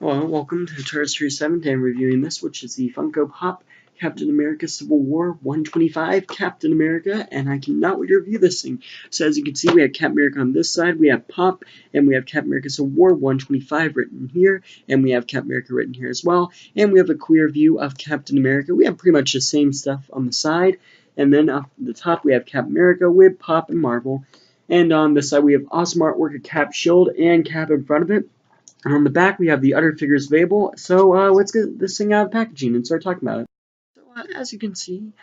Hello, welcome to Terrestrial 7th. I'm reviewing this, which is the Funko Pop Captain America Civil War 125 Captain America, and I cannot wait to review this thing. So as you can see, we have Captain America on this side, we have Pop, and we have Captain America Civil War 125 written here, and we have Captain America written here as well, and we have a clear view of Captain America. We have pretty much the same stuff on the side, and then up the top we have Captain America with Pop and Marvel, and on this side we have awesome artwork of Cap's shield and Cap in front of it. And on the back, we have the other figures available. So let's get this thing out of the packaging and start talking about it. So as you can see,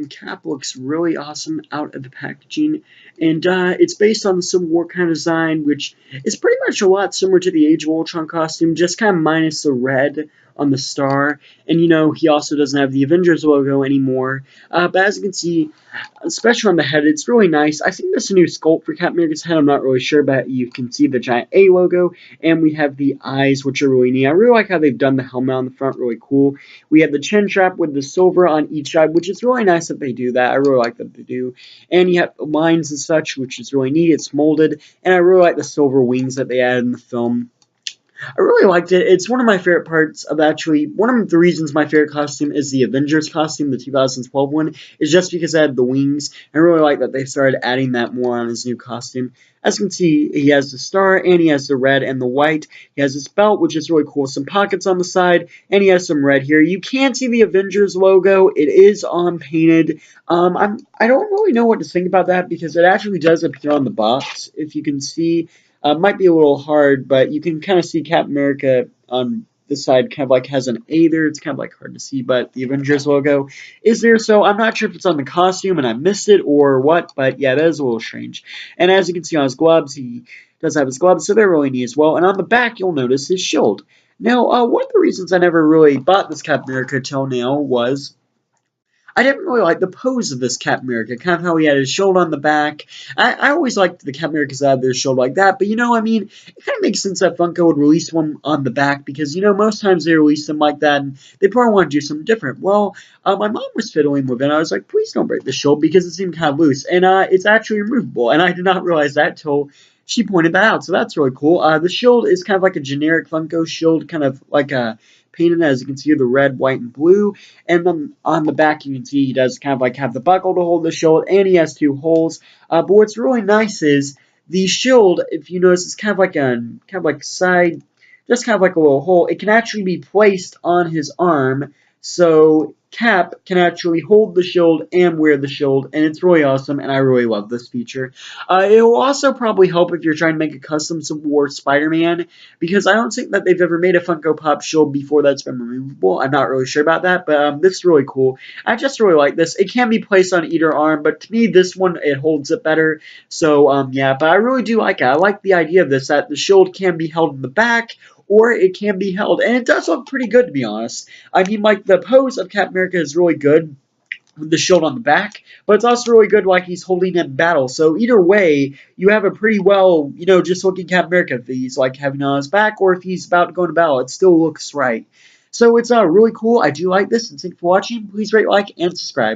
Cap looks really awesome out of the packaging, and it's based on the Civil War kind of design, which is pretty much a lot similar to the Age of Ultron costume, just kind of minus the red on the star. And you know, he also doesn't have the Avengers logo anymore. But as you can see, especially on the head, it's really nice. I think this is a new sculpt for Captain America's head. I'm not really sure, but you can see the giant A logo, and we have the eyes, which are really neat. I really like how they've done the helmet on the front, really cool. We have the chin strap with the silver on each side, which is really nice that they do that. I really like that they do. And you have lines and such, which is really neat. It's molded, and I really like the silver wings that they added in the film. I really liked it. It's one of my favorite parts of one of the reasons my favorite costume is the Avengers costume, the 2012 one, is just because it had the wings. I really like that they started adding that more on his new costume. As you can see, he has the star, and he has the red and the white. He has his belt, which is really cool. Some pockets on the side, and he has some red here. You can see the Avengers logo. It is on painted. I don't really know what to think about that because it actually does appear on the box. If you can see, might be a little hard, but you can kind of see Captain America on this side kind of like has an A there. It's kind of like hard to see, but the Avengers logo is there. So I'm not sure if it's on the costume and I missed it or what, but yeah, that is a little strange. And as you can see on his gloves, he does have his gloves, so they're really neat as well. And on the back, you'll notice his shield. Now, one of the reasons I never really bought this Captain America till now was I didn't really like the pose of this Captain America, kind of how he had his shield on the back. I always liked the Captain Americas that had their shield like that, but you know, I mean, it kind of makes sense that Funko would release one on the back because, you know, most times they release them like that and they probably want to do something different. Well, my mom was fiddling with it and I was like, please don't break the shield because it seemed kind of loose, and it's actually removable, and I did not realize that till she pointed that out, so that's really cool. The shield is kind of like a generic Funko shield, kind of like a painted, as you can see, the red, white, and blue. And then on the back, you can see he does kind of like have the buckle to hold the shield, and he has two holes. But what's really nice is the shield, if you notice, is kind of like side, just kind of like a little hole. It can actually be placed on his arm, so Cap can actually hold the shield and wear the shield, and it's really awesome, and I really love this feature. It will also probably help if you're trying to make a custom Civil War Spider-Man, because I don't think that they've ever made a Funko Pop shield before that's been removable. I'm not really sure about that, but this is really cool. I just really like this. It can be placed on either arm, but to me, this one, it holds it better. So, yeah, but I really do like it. I like the idea of this, that the shield can be held in the back, or it can be held, and it does look pretty good, to be honest. I mean, like, the pose of Captain America is really good with the shield on the back, but it's also really good like he's holding it in battle. So either way, you have a pretty well, you know, just looking Captain America if he's like having it on his back or if he's about to go into battle. It still looks right. So it's really cool. I do like this, and thanks for watching. Please rate, like, and subscribe.